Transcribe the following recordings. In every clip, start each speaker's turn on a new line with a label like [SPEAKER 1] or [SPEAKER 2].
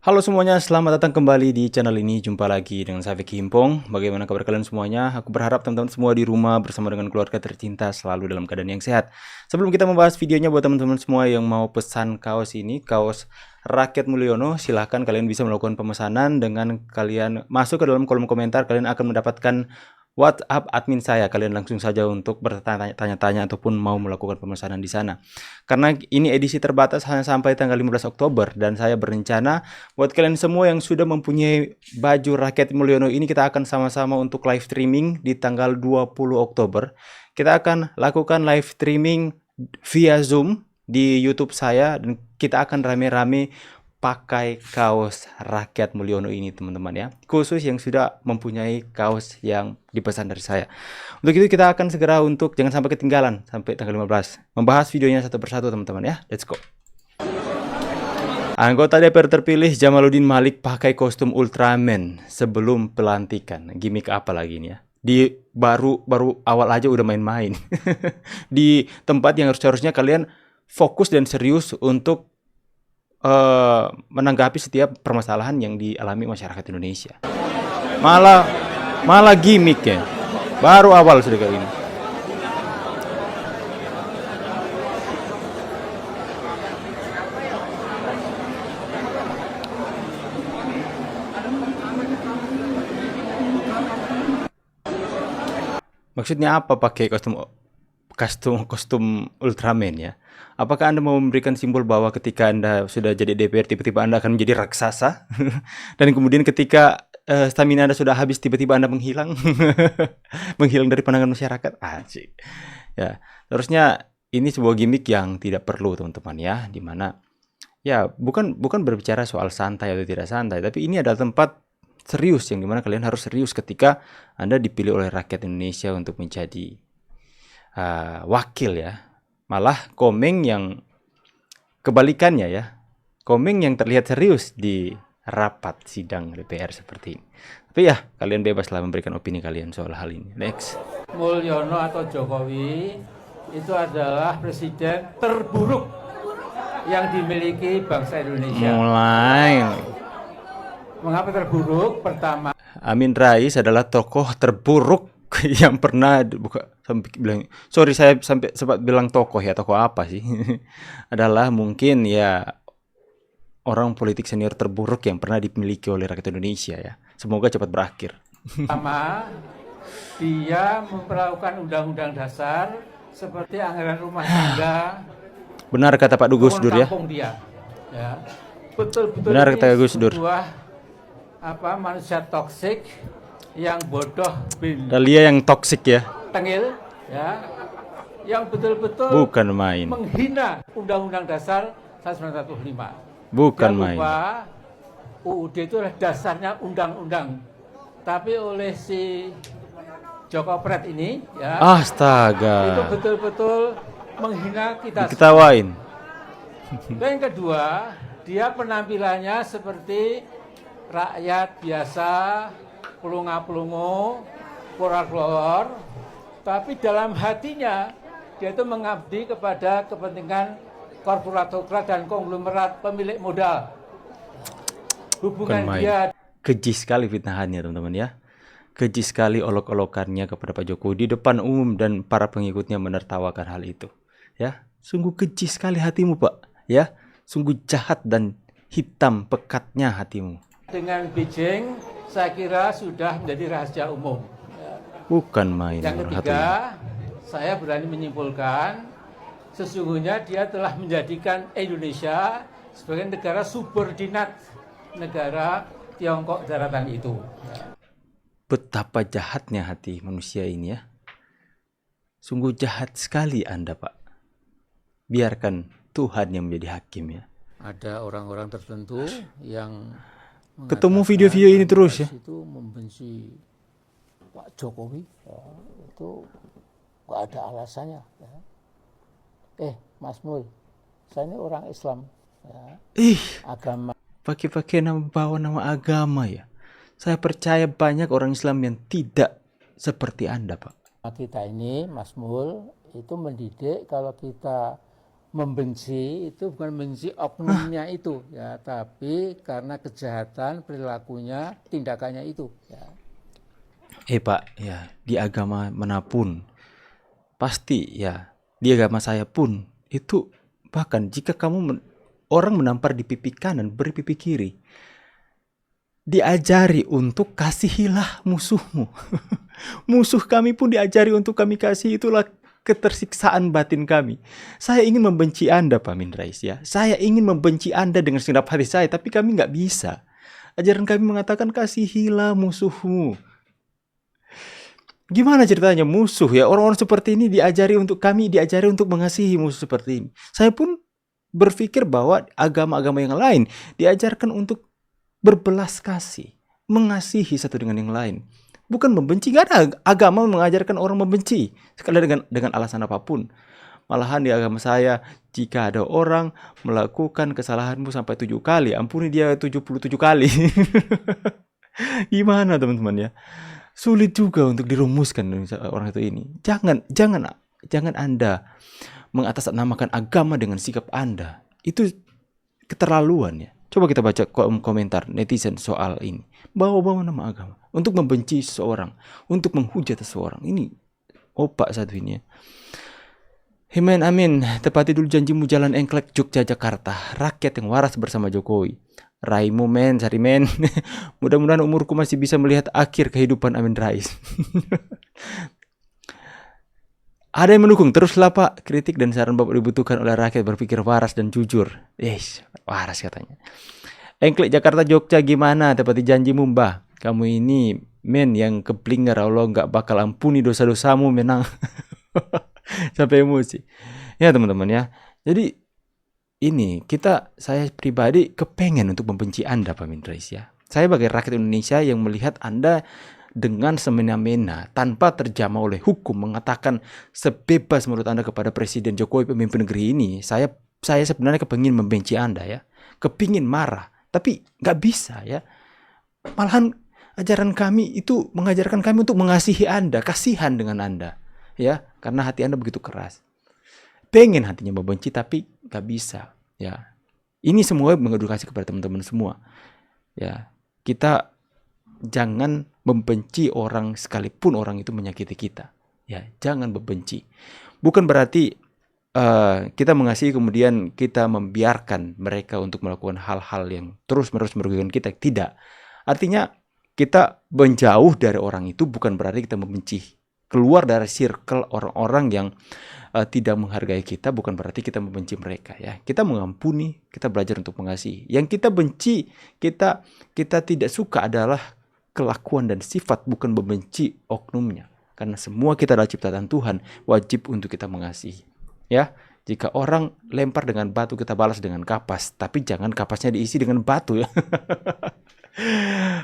[SPEAKER 1] Halo semuanya, selamat datang kembali di channel ini. Jumpa lagi dengan saya Vicky Himpong. Bagaimana kabar kalian semuanya? Aku berharap teman-teman semua di rumah bersama dengan keluarga tercinta selalu dalam keadaan yang sehat. Sebelum kita membahas videonya, buat teman-teman semua yang mau pesan kaos ini, kaos Rakyat Mulyono, silahkan kalian bisa melakukan pemesanan dengan kalian masuk ke dalam kolom komentar. Kalian akan mendapatkan WhatsApp admin saya. Kalian langsung saja untuk bertanya-tanya ataupun mau melakukan pemesanan di sana. Karena ini edisi terbatas hanya sampai tanggal 15 Oktober dan saya berencana buat kalian semua yang sudah mempunyai baju Rakyat Mulyono ini, kita akan sama-sama untuk live streaming di tanggal 20 Oktober. Kita akan lakukan live streaming via Zoom di YouTube saya dan kita akan rame-rame pakai kaos Rakyat Mulyono ini, teman-teman ya. Khusus yang sudah mempunyai kaos yang dipesan dari saya. Untuk itu kita akan segera untuk jangan sampai ketinggalan sampai tanggal 15. Membahas videonya satu persatu, teman-teman ya. Let's go. Anggota DPR terpilih Jamaluddin Malik pakai kostum Ultraman sebelum pelantikan. Gimik apa lagi ini ya? Di baru awal aja udah main-main. Di tempat yang harusnya kalian fokus dan serius untuk menanggapi setiap permasalahan yang dialami masyarakat Indonesia. Malah gimik ya. Baru awal sudah kayak gini. Maksudnya apa pakai kostum Ultraman ya? Apakah Anda mau memberikan simbol bahwa ketika Anda sudah jadi DPR tiba-tiba Anda akan menjadi raksasa? Dan kemudian ketika stamina Anda sudah habis tiba-tiba Anda menghilang menghilang dari pandangan masyarakat? Asik. Ya, terusnya ini sebuah gimmick yang tidak perlu, teman-teman ya, dimana ya bukan berbicara soal santai atau tidak santai, tapi ini adalah tempat serius yang dimana kalian harus serius ketika Anda dipilih oleh rakyat Indonesia untuk menjadi wakil ya. Malah Komeng yang kebalikannya ya. Komeng yang terlihat serius di rapat sidang DPR seperti ini. Tapi ya, kalian bebaslah memberikan opini kalian soal hal ini. Next.
[SPEAKER 2] Mulyono atau Jokowi itu adalah presiden terburuk yang dimiliki bangsa Indonesia.
[SPEAKER 1] Mulai.
[SPEAKER 2] Mengapa terburuk? Pertama,
[SPEAKER 1] Amin Rais adalah tokoh terburuk yang pernah sampai bilang, sorry saya sampai sempat bilang tokoh ya, tokoh apa sih? Adalah mungkin ya orang politik senior terburuk yang pernah dimiliki oleh rakyat Indonesia ya. Semoga cepat berakhir.
[SPEAKER 2] pertama dia memperlakukan undang-undang dasar seperti anggaran rumah tangga.
[SPEAKER 1] Benar kata Pak Gus Dur ya.
[SPEAKER 2] Dia. Betul-betul
[SPEAKER 1] benar kata Gus Dur.
[SPEAKER 2] Manusia toksik yang bodoh
[SPEAKER 1] Dalia yang toksik ya.
[SPEAKER 2] Tengil ya. Yang betul-betul
[SPEAKER 1] bukan main.
[SPEAKER 2] Menghina Undang-Undang Dasar 1945.
[SPEAKER 1] Bukan main.
[SPEAKER 2] UUD itu adalah dasarnya undang-undang. Tapi oleh si Joko Pret ini ya.
[SPEAKER 1] Astaga.
[SPEAKER 2] Itu betul-betul menghina kita.
[SPEAKER 1] Diketawain.
[SPEAKER 2] Dan yang kedua, dia penampilannya seperti rakyat biasa, pelunga-pelungu, keluar-keluar, tapi dalam hatinya dia itu mengabdi kepada kepentingan korporat dan konglomerat pemilik modal. Hubungan dia
[SPEAKER 1] keji sekali fitnahannya, teman-teman ya. Keji sekali olok-olokannya kepada Pak Jokowi di depan umum dan para pengikutnya menertawakan hal itu. Ya, sungguh keji sekali hatimu, Pak. Ya, sungguh jahat dan hitam pekatnya hatimu.
[SPEAKER 2] Dengan Beijing, saya kira sudah menjadi rahasia umum.
[SPEAKER 1] Bukan main.
[SPEAKER 2] Yang ketiga, saya berani menyimpulkan sesungguhnya dia telah menjadikan Indonesia sebagai negara subordinat negara Tiongkok daratan itu.
[SPEAKER 1] Betapa jahatnya hati manusia ini ya. Sungguh jahat sekali Anda, Pak. Biarkan Tuhan yang menjadi hakim ya.
[SPEAKER 2] Ada orang-orang tertentu yang
[SPEAKER 1] ketemu video-video ini terus ya.
[SPEAKER 2] Itu membenci Pak Jokowi, ya, itu nggak ada alasannya. Ya. Mas Mul, saya ini orang Islam. Ya. Agama.
[SPEAKER 1] Pakai bawa nama agama ya. Saya percaya banyak orang Islam yang tidak seperti Anda, Pak.
[SPEAKER 2] Kita ini, Mas Mul, itu mendidik kalau kita membenci itu bukan membenci oknumnya itu ya, tapi karena kejahatan perilakunya, tindakannya itu ya.
[SPEAKER 1] Pak, ya di agama manapun pasti ya, di agama saya pun itu, bahkan jika orang menampar di pipi kanan, beri pipi kiri, diajari untuk kasihilah musuhmu. Musuh kami pun diajari untuk kami kasih, itulah ketersiksaan batin kami. Saya ingin membenci Anda, Pak Amin Rais ya. Saya ingin membenci Anda dengan segenap hati saya, tapi kami nggak bisa. Ajaran kami mengatakan kasihilah musuhmu. Gimana ceritanya musuh ya? Orang-orang seperti ini diajari untuk mengasihi musuh seperti ini. Saya pun berpikir bahwa agama-agama yang lain diajarkan untuk berbelas kasih, mengasihi satu dengan yang lain. Bukan membenci. Gak ada agama mengajarkan orang membenci sekali dengan alasan apapun. Malahan di agama saya, jika ada orang melakukan kesalahanmu sampai 7 kali, ampuni dia 77 kali. Gimana teman-teman ya? Sulit juga untuk dirumuskan orang itu ini. Jangan Anda mengatasnamakan agama dengan sikap Anda. Itu keterlaluan ya. Coba kita baca komentar netizen soal ini. Bawa-bawa nama agama untuk membenci seseorang, untuk menghujat seseorang. Ini opak satu ini ya. Himen amin, tepati dulu janjimu jalan engklek Yogyakarta, rakyat yang waras bersama Jokowi. Raimu men, cari men. Mudah-mudahan umurku masih bisa melihat akhir kehidupan Amin Rais. Ada yang mendukung, teruslah Pak. Kritik dan saran Bapak dibutuhkan oleh rakyat berpikir waras dan jujur. Waras katanya. Engklek Jakarta Jogja gimana? Tepati janjimu Mbah. Kamu ini men yang keblinger, Allah gak bakal ampuni dosa-dosamu menang. Sampai emosi. Ya teman-teman ya. Jadi ini saya pribadi kepengen untuk membenci Anda Pak Amin Rais ya. Saya sebagai rakyat Indonesia yang melihat Anda dengan semena-mena tanpa terjamah oleh hukum mengatakan sebebas menurut Anda kepada Presiden Jokowi pemimpin negeri ini, saya sebenarnya kepengin membenci Anda ya, kepingin marah, tapi nggak bisa ya. Malahan ajaran kami itu mengajarkan kami untuk mengasihi Anda, kasihan dengan Anda ya, karena hati Anda begitu keras. Pengen hatinya membenci tapi nggak bisa ya. Ini semua mengedukasi kepada teman-teman semua ya. Kita jangan membenci orang sekalipun orang itu menyakiti kita. Ya, jangan membenci. Bukan berarti kita mengasihi kemudian kita membiarkan mereka untuk melakukan hal-hal yang terus-menerus merugikan kita. Tidak. Artinya kita menjauh dari orang itu bukan berarti kita membenci. Keluar dari circle orang-orang yang tidak menghargai kita bukan berarti kita membenci mereka ya. Kita mengampuni, kita belajar untuk mengasihi. Yang kita benci, kita tidak suka adalah kelakuan dan sifat, bukan membenci oknumnya. Karena semua kita adalah ciptaan Tuhan, wajib untuk kita mengasihi. Ya, jika orang lempar dengan batu, kita balas dengan kapas, tapi jangan kapasnya diisi dengan batu ya.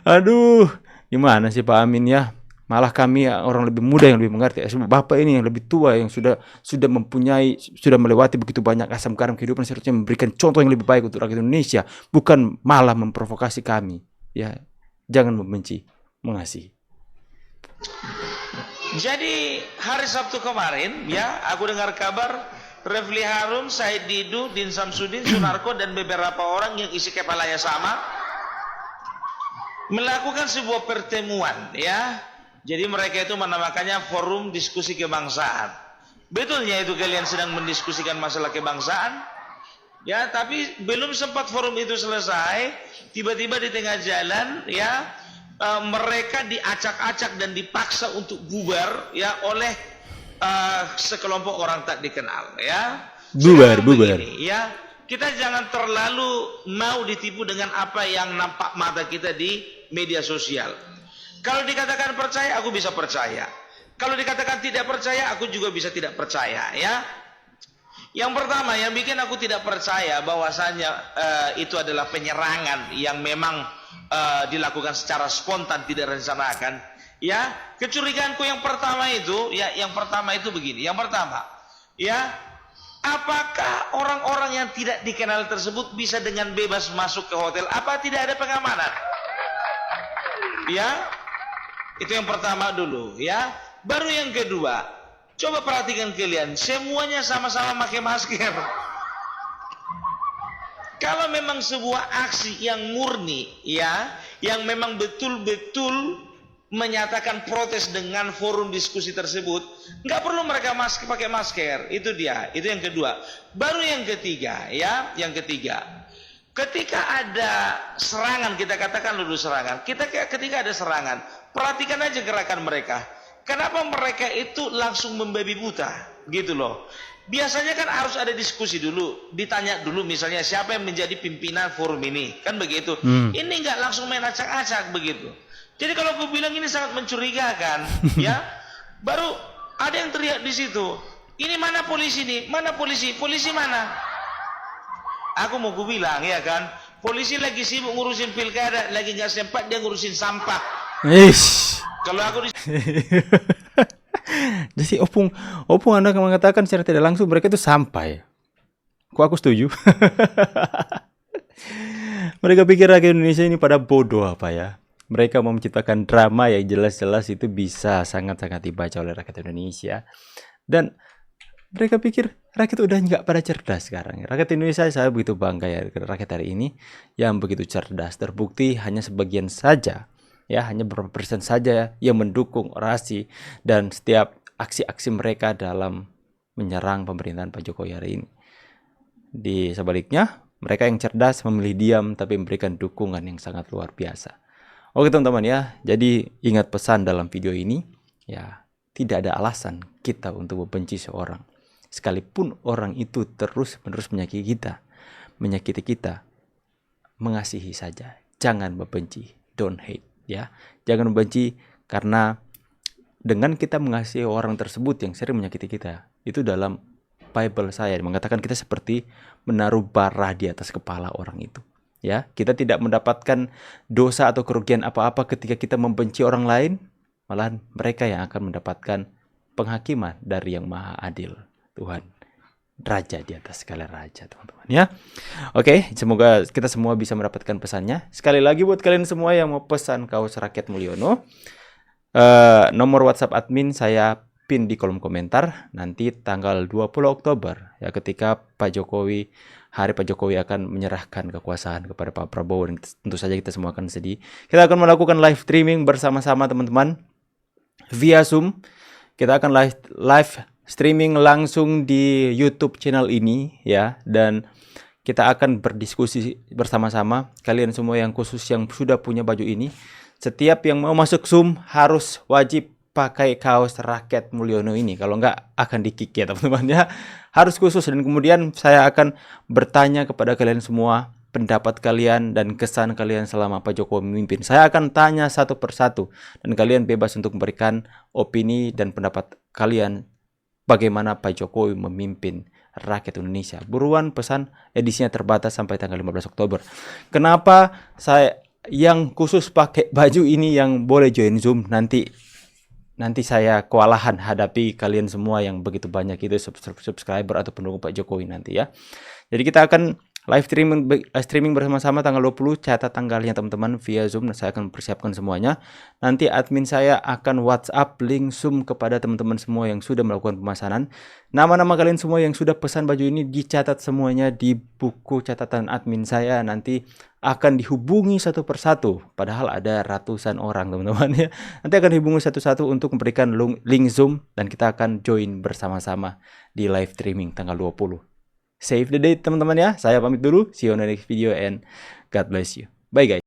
[SPEAKER 1] Aduh, gimana sih Pak Amin ya? Malah kami orang lebih muda yang lebih mengerti. Bapak ini yang lebih tua yang sudah melewati begitu banyak asam garam kehidupan, seharusnya memberikan contoh yang lebih baik untuk rakyat Indonesia, bukan malah memprovokasi kami. Ya, jangan membenci, mengasihi.
[SPEAKER 3] Jadi hari Sabtu kemarin ya, aku dengar kabar Refli Harun, Said Didu, Din Samsudin, Sunarko dan beberapa orang yang isi kepalanya sama melakukan sebuah pertemuan ya. Jadi mereka itu menamakannya Forum Diskusi Kebangsaan. Betulnya itu kalian sedang mendiskusikan masalah kebangsaan ya, tapi belum sempat forum itu selesai, tiba-tiba di tengah jalan ya, mereka diacak-acak dan dipaksa untuk bubar ya oleh sekelompok orang tak dikenal ya.
[SPEAKER 1] Bubar.
[SPEAKER 3] Begini, ya, kita jangan terlalu mau ditipu dengan apa yang nampak mata kita di media sosial. Kalau dikatakan percaya, aku bisa percaya. Kalau dikatakan tidak percaya, aku juga bisa tidak percaya ya. Yang pertama yang bikin aku tidak percaya bahwasanya itu adalah penyerangan yang memang dilakukan secara spontan, tidak rencanakan. Ya, kecurigaanku yang pertama itu begini. Yang pertama, ya, apakah orang-orang yang tidak dikenal tersebut bisa dengan bebas masuk ke hotel? Apa tidak ada pengamanan? Ya, itu yang pertama dulu. Ya, baru yang kedua. Coba perhatikan kalian, semuanya sama-sama pakai masker. Kalau memang sebuah aksi yang murni, ya, yang memang betul-betul menyatakan protes dengan forum diskusi tersebut, nggak perlu mereka pakai masker. Itu dia, itu yang kedua. Baru yang ketiga, ya, yang ketiga, ketika ada serangan, kita katakan dulu serangan, ketika ada serangan, perhatikan aja gerakan mereka. Kenapa mereka itu langsung membabi buta, gitu loh. Biasanya kan harus ada diskusi dulu, ditanya dulu misalnya siapa yang menjadi pimpinan forum ini, kan begitu. Ini nggak langsung main acak-acak begitu. Jadi kalau aku bilang ini sangat mencurigakan, ya, baru ada yang teriak di situ. Ini mana polisi nih? Mana polisi? Polisi mana? Aku mau bilang ya kan, polisi lagi sibuk ngurusin pilkada, lagi nggak sempat dia ngurusin sampah. Kalau aku
[SPEAKER 1] Jadi opung Anda mengatakan secara tidak langsung mereka itu sampai. Kok aku setuju? Mereka pikir rakyat Indonesia ini pada bodoh apa ya? Mereka mau menciptakan drama yang jelas-jelas itu bisa sangat-sangat dibaca oleh rakyat Indonesia. Dan mereka pikir rakyat udah nggak pada cerdas sekarang. Rakyat Indonesia, saya begitu bangga ya rakyat hari ini yang begitu cerdas. Terbukti hanya sebagian saja, ya, hanya beberapa persen saja yang mendukung orasi dan setiap aksi-aksi mereka dalam menyerang pemerintahan Pak Jokowi hari ini. Di sebaliknya, mereka yang cerdas memilih diam tapi memberikan dukungan yang sangat luar biasa. Oke teman-teman ya, jadi ingat pesan dalam video ini, ya, tidak ada alasan kita untuk membenci seorang. Sekalipun orang itu terus-menerus menyakiti kita, mengasihi saja. Jangan membenci, don't hate, ya. Jangan membenci karena dengan kita mengasihi orang tersebut yang sering menyakiti kita, itu dalam Bible saya mengatakan kita seperti menaruh bara di atas kepala orang itu. Ya, kita tidak mendapatkan dosa atau kerugian apa-apa ketika kita membenci orang lain, malahan mereka yang akan mendapatkan penghakiman dari Yang Maha Adil, Tuhan, Raja di atas segala raja, teman-teman ya. Oke, semoga kita semua bisa mendapatkan pesannya. Sekali lagi buat kalian semua yang mau pesan kaos Rakyat Mulyono, nomor WhatsApp admin saya pin di kolom komentar. Nanti tanggal 20 Oktober ya, ketika hari Pak Jokowi akan menyerahkan kekuasaan kepada Pak Prabowo, dan tentu saja kita semua akan sedih. Kita akan melakukan live streaming bersama-sama teman-teman via Zoom. Kita akan live streaming langsung di YouTube channel ini ya, dan kita akan berdiskusi bersama-sama. Kalian semua yang khusus yang sudah punya baju ini, setiap yang mau masuk Zoom harus wajib pakai kaos Rakyat Mulyono ini. Kalau enggak akan di-kick ya teman-teman ya. Harus khusus, dan kemudian saya akan bertanya kepada kalian semua pendapat kalian dan kesan kalian selama Pak Jokowi memimpin. Saya akan tanya satu persatu dan kalian bebas untuk memberikan opini dan pendapat kalian bagaimana Pak Jokowi memimpin rakyat Indonesia. Buruan pesan, edisinya terbatas sampai tanggal 15 Oktober. Kenapa saya yang khusus pakai baju ini yang boleh join Zoom? Nanti saya kewalahan hadapi kalian semua yang begitu banyak itu subscriber atau pendukung Pak Jokowi nanti ya. Jadi kita akan live streaming bersama-sama tanggal 20, catat tanggalnya teman-teman via Zoom. Saya akan persiapkan semuanya. Nanti admin saya akan WhatsApp link Zoom kepada teman-teman semua yang sudah melakukan pemesanan. Nama-nama kalian semua yang sudah pesan baju ini dicatat semuanya di buku catatan admin saya. Nanti akan dihubungi satu persatu, padahal ada ratusan orang teman-teman ya. Nanti akan dihubungi satu-satu untuk memberikan link Zoom dan kita akan join bersama-sama di live streaming tanggal 20. Save the date teman-teman ya. Saya pamit dulu. See you on the next video and God bless you. Bye guys.